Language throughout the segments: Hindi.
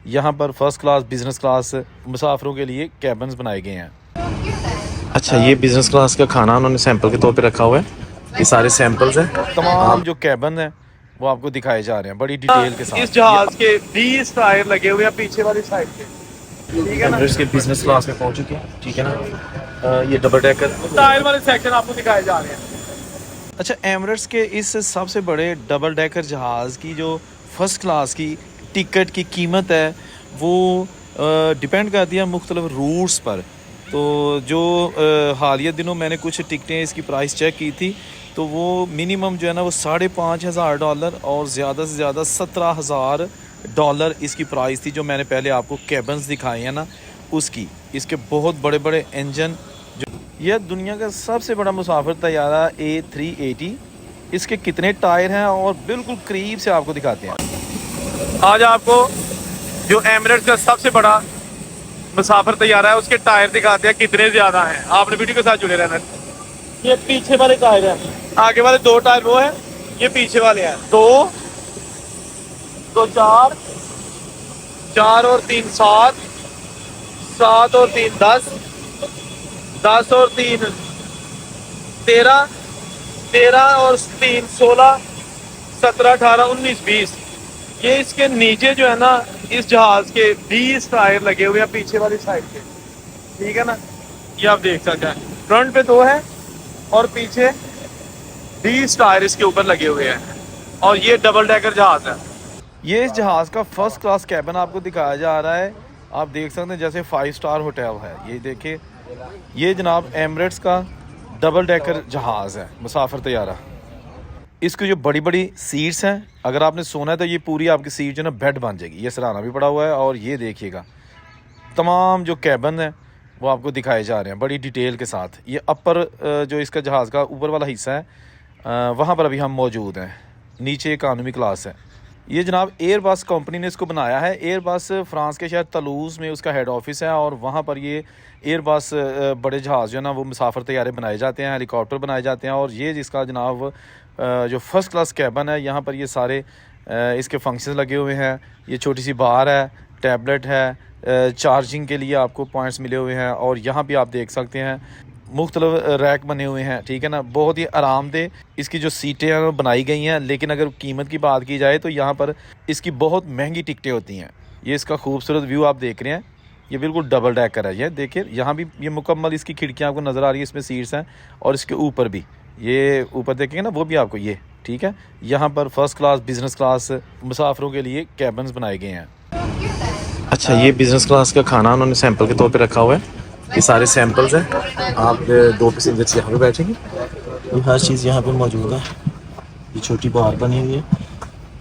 यहाँ पर फर्स्ट क्लास बिज़नेस क्लास मुसाफिरों के लिए कैबिन्स बनाए गए हैं। अच्छा, ये बिज़नेस क्लास का खाना उन्होंने सैंपल के तौर पे रखा हुआ है। ये सारे सैंपल्स हैं। तमाम जो कैबिन है वो आपको दिखाए जा रहे हैं बड़ी डिटेल के साथ। इस जहाज के 20 टायर लगे हुए हैं पीछे वाली साइड पे, ठीक है ना। एमिरेट्स के बिज़नेस क्लास में पहुंच चुके हैं, ठीक है ना। ये डबल डेकर टायर वाले सेक्शन आपको दिखाए जा रहे हैं। अच्छा, एमिरेट्स के इस सबसे बड़े डबल डेकर जहाज़ की जो फ़र्स्ट क्लास की टिकट की कीमत है वो डिपेंड करती है मुख्तलिफ रूट्स पर। तो जो हालिया दिनों मैंने कुछ टिकटें इसकी प्राइस चेक की थी तो वो मिनिमम जो है ना वो $5,500 और ज़्यादा से ज़्यादा $17,000 इसकी प्राइस थी। जो मैंने पहले आपको कैबिन्स दिखाए हैं ना उसकी, इसके बहुत बड़े बड़े इंजन। यह दुनिया का सबसे बड़ा मुसाफिर तैयारा A380। इसके कितने टायर हैं और बिल्कुल करीब से आपको दिखाते हैं। आज आपको जो एमिरेट्स का सबसे बड़ा मुसाफिर तैयारा है उसके टायर दिखाते हैं कितने ज्यादा हैं। आपने वीडियो के साथ जुड़े रहना। ये पीछे वाले टायर हैं, आगे वाले 2 टायर वो है, ये पीछे वाले हैं 2 4 4 और 3 7 7 और 3 10 10 और 3 13 13 और 3 16 17 18 19 20। ये इसके नीचे जो है ना इस जहाज के 20 टायर लगे हुए हैं पीछे वाली साइड पे, ठीक है ना। ये आप देख सकते हैं फ्रंट पे 2 है और पीछे 20 टायर इसके ऊपर लगे हुए हैं और ये डबल डेकर जहाज है। ये इस जहाज़ का फर्स्ट क्लास कैबिन आपको दिखाया जा रहा है। आप देख सकते हैं जैसे 5 स्टार होटल है। ये देखिए, ये जनाब एमिरेट्स का डबल डेकर जहाज़ है मुसाफिर तैयारा। इसकी जो बड़ी बड़ी सीट्स हैं, अगर आपने सोना है तो ये पूरी आपकी सीट जो है ना बेड बन जाएगी। ये सराहना भी पड़ा हुआ है और ये देखिएगा तमाम जो कैबिन है वो आपको दिखाए जा रहे हैं बड़ी डिटेल के साथ। ये अपर जो इसका जहाज़ का ऊपर वाला हिस्सा है वहाँ पर अभी हम मौजूद हैं। नीचे इकानमी क्लास है। ये जनाब एयरबस कंपनी ने इसको बनाया है। एयरबस फ्रांस के शहर तलूज़ में उसका हेड ऑफिस है और वहाँ पर ये एयरबस बड़े जहाज़ जो है ना वो मुसाफिर तैयारे बनाए जाते हैं, हेलीकॉप्टर बनाए जाते हैं। और ये जिसका जनाब जो फर्स्ट क्लास कैबिन है, यहाँ पर ये सारे इसके फंक्शंस लगे हुए हैं। ये छोटी सी बार है, टैबलेट है, चार्जिंग के लिए आपको पॉइंट्स मिले हुए हैं। और यहाँ भी आप देख सकते हैं मुख्तलिफ रैक बने हुए हैं, ठीक है ना। बहुत ही आरामदेह इसकी जो सीटें हैं वो बनाई गई हैं। लेकिन अगर कीमत की बात की जाए तो यहाँ पर इसकी बहुत महंगी टिकटें होती हैं। ये इसका खूबसूरत व्यू आप देख रहे हैं, ये बिल्कुल डबल डेकर है। ये देखिए यहाँ भी ये मुकम्मल इसकी खिड़कियाँ आपको नज़र आ रही है, इसमें सीट्स हैं। और इसके ऊपर भी ये ऊपर देखेंगे ना वो भी आपको ये, ठीक है। यहाँ पर फर्स्ट क्लास बिज़नेस क्लास मुसाफिरों के लिए कैबिन्स बनाए गए हैं। अच्छा, ये बिज़नेस क्लास का खाना उन्होंने सैंपल के तौर पे रखा हुआ है। ये सारे सैंपल्स हैं। आप 2 पैसेंजर्स यहाँ पे बैठेंगे, ये हर चीज़ यहाँ पे मौजूद है। ये छोटी बार बनी हुई है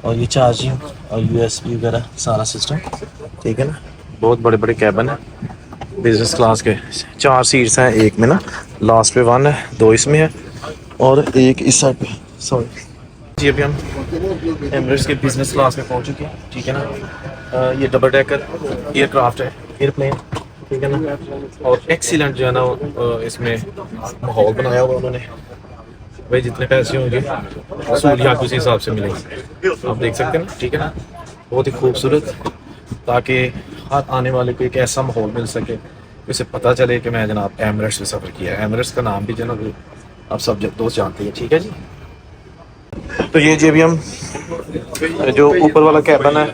और ये चार्जिंग और USB वगैरह सारा सिस्टम, ठीक है ना। बहुत बड़े बड़े कैबिन है बिज़नेस क्लास के। 4 सीट्स हैं, एक में ना लास्ट पे 1 है, 2 इसमें है और एक इस साइड पे। सॉरी जी, अभी हम एमिरेट्स के बिज़नेस क्लास में पहुंच चुके हैं, ठीक है ना। ये डबल डेकर एयरक्राफ्ट है, एयरप्लेन, ठीक है ना। और एक्सीलेंट जो है ना इसमें माहौल बनाया हुआ उन्होंने। भाई जितने पैसे होंगे सहूलियात उसी हिसाब से मिलेंगे, आप देख सकते हैं ना, ठीक है ना। बहुत ही खूबसूरत, ताकि हर आने वाले को एक ऐसा माहौल मिल सके उसे पता चले कि मैं जनाब एमिरेट्स में सफ़र किया है। एमिरेट्स का नाम भी जनाब आप सब दोस्त जानते हैं, ठीक है जी। तो ये जी अभी हम जो ऊपर वाला कैबिन है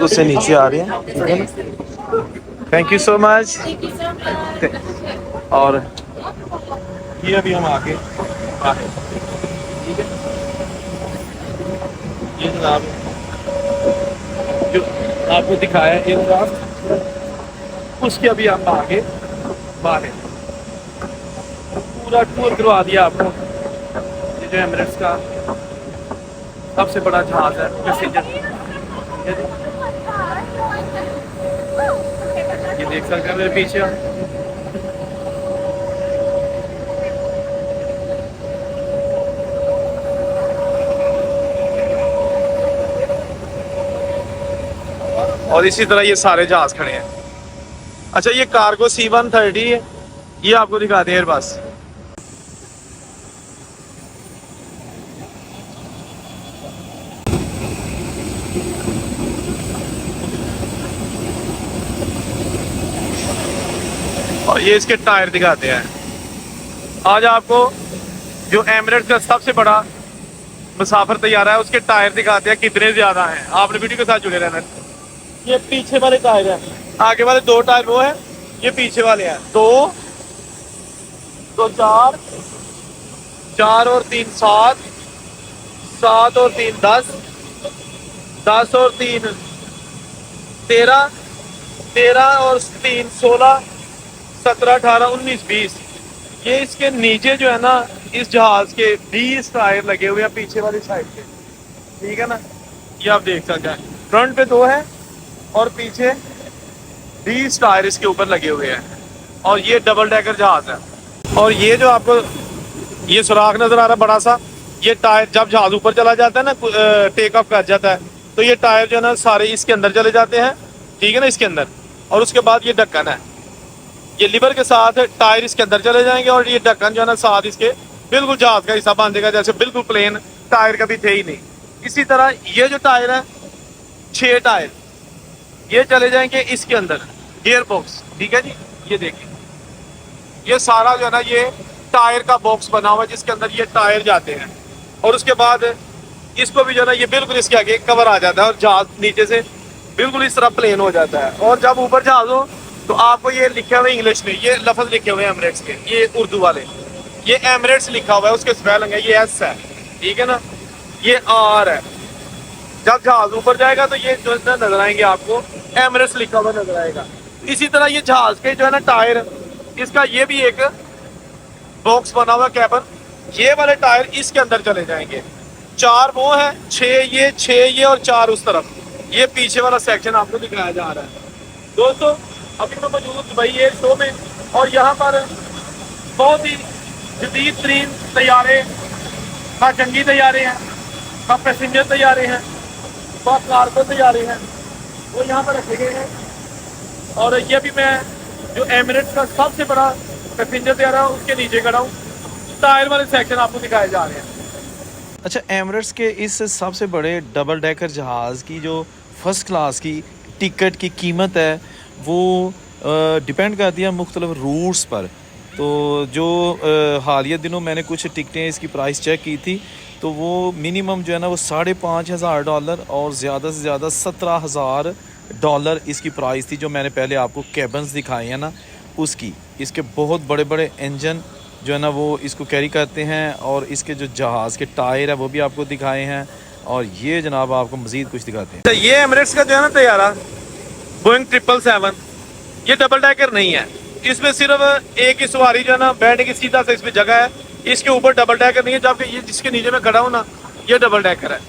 उससे नीचे आ रहे हैं, ठीक है ना। Thank you so much. और ये अभी हम आगे ठीक है। ये जनाब जो आपको दिखाया है एयरक्राफ्ट, उसके अभी हम आगे बाहर पूरा टूर करवा दिया आपको। ये जो एमिरेट्स का सबसे बड़ा जहाज है पैसेंजर, ये देख सकते हैं मेरे पीछे। और इसी तरह ये सारे जहाज खड़े हैं। अच्छा, ये कार्गो C-130 है, ये आपको दिखाते हैं एयरबस। और ये इसके टायर दिखाते हैं। आज आपको जो एमिरेट्स का सबसे बड़ा मुसाफिर तैयारा है उसके टायर दिखाते हैं कितने ज्यादा हैं। आपने वीडियो के साथ जुड़े रहना। ये पीछे वाले टायर हैं, आगे वाले 2 टायर वो है, ये पीछे वाले हैं। 2 4 4 और 3 7 7 और 3 10 10 और 3 13 13 और 3 16 17 18 19 20। ये इसके नीचे जो है ना इस जहाज के 20 टायर लगे हुए हैं पीछे वाली साइड पे, ठीक है ना। ये आप देख सकते हैं, फ्रंट पे 2 है और पीछे 20 टायर इसके ऊपर लगे हुए हैं। और ये डबल डेकर जहाज है। और ये जो आपको ये सुराख नजर आ रहा है बड़ा सा, ये टायर जब जहाज ऊपर चला जाता है ना, टेक ऑफ कर जाता है, तो ये टायर जो है ना सारे इसके अंदर चले जाते हैं, ठीक है ना, इसके अंदर। और उसके बाद ये ढक्कन है, ये लीवर के साथ टायर इसके अंदर चले जाएंगे और ये ढक्कन जो है ना साथ इसके बिल्कुल जहाज का हिस्सा बांधेगा, जैसे बिल्कुल प्लेन टायर कभी थे ही नहीं। इसी तरह ये जो टायर है 6 टायर ये चले जाएंगे इसके अंदर, गियर बॉक्स, ठीक है जी। ये देखिए ये सारा जो है ना ये टायर का बॉक्स बना हुआ है जिसके अंदर ये टायर जाते हैं। और उसके बाद इसको भी जो है ना ये बिल्कुल इसके आगे कवर आ जाता है और जहाज नीचे से बिल्कुल इस तरह प्लेन हो जाता है। और जब ऊपर जहाज हो तो आपको ये लिखे हुए इंग्लिश में ये लफ्ज लिखे हुए हैं एमिरेट्स के, ये उर्दू वाले, ये एमिरेट्स लिखा हुआ है, उसके स्पेलिंग है ये एस है, ठीक है ना, ये आर है। जब जहाज ऊपर जाएगा तो ये जो नजर आएंगे आपको एमिरेट्स लिखा हुआ नजर आएगा। इसी तरह ये जहाज के जो है ना टायर, इसका ये भी एक बॉक्स बना हुआ कैबन, ये वाले टायर इसके अंदर चले जाएंगे। 4 वो है, 6 ये और 4 उस तरफ। ये पीछे वाला सेक्शन आपको दिखाया जा रहा है। दोस्तों अभी मैं मौजूद दुबई एयर शो में और यहाँ पर बहुत ही जदीद तरीन तैयारे, खा जंगी तैयारे हैं, खा पैसेंजर तैयारे हैं, खा कार्गो तैयारे हैं, वो यहाँ पर रखे गए हैं। और ये भी मैं जो एमिरेट्स का सबसे बड़ा पैसेंजर तैयारा है उसके नीचे खड़ा हूँ। टायर वाले सेक्शन आपको दिखाए जा रहे हैं। अच्छा, एमिरेट्स के इस सबसे बड़े डबल डेकर जहाज़ की जो फ़र्स्ट क्लास की टिकट की कीमत है वो डिपेंड करती है मुख्तलिफ रूट्स पर। तो जो हालिया दिनों मैंने कुछ टिकटें इसकी प्राइस चेक की थी तो वो मिनिमम जो है ना वो $5,500 और ज़्यादा से ज़्यादा $17,000 इसकी प्राइस थी। जो मैंने पहले आपको कैबन्स दिखाए हैं ना उसकी, इसके बहुत बड़े बड़े इंजन जो है ना वो इसको कैरी करते हैं। और इसके जो जहाज़ के टायर है वो भी आपको दिखाए हैं। और ये जनाब आपको मज़ीद कुछ दिखाते हैं। ये एमिरेट्स का जो है ना तैयारा बोइंग 777, ये डबल डेकर नहीं है, इसमें सिर्फ एक ही सवारी जो है ना बैठने की सीधा सा इसमें जगह है, इसके ऊपर डबल डेकर नहीं है। जबकि ये जिसके नीचे मैं खड़ा हूँ ना ये डबल डेकर है।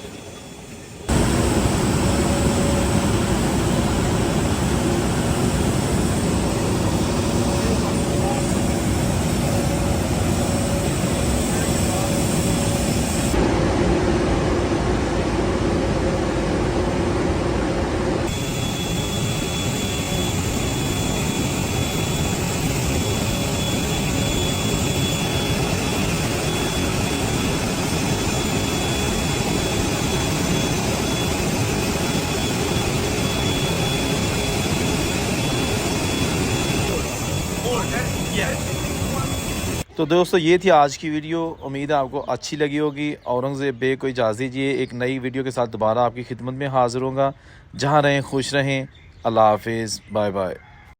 तो दोस्तों ये थी आज की वीडियो, उम्मीद है आपको अच्छी लगी होगी। औरंगज़ेब बे को इजाज़त दीजिए, एक नई वीडियो के साथ दोबारा आपकी खिदमत में हाज़िर होऊंगा। जहाँ रहें खुश रहें, अल्लाह हाफिज़, बाय बाय।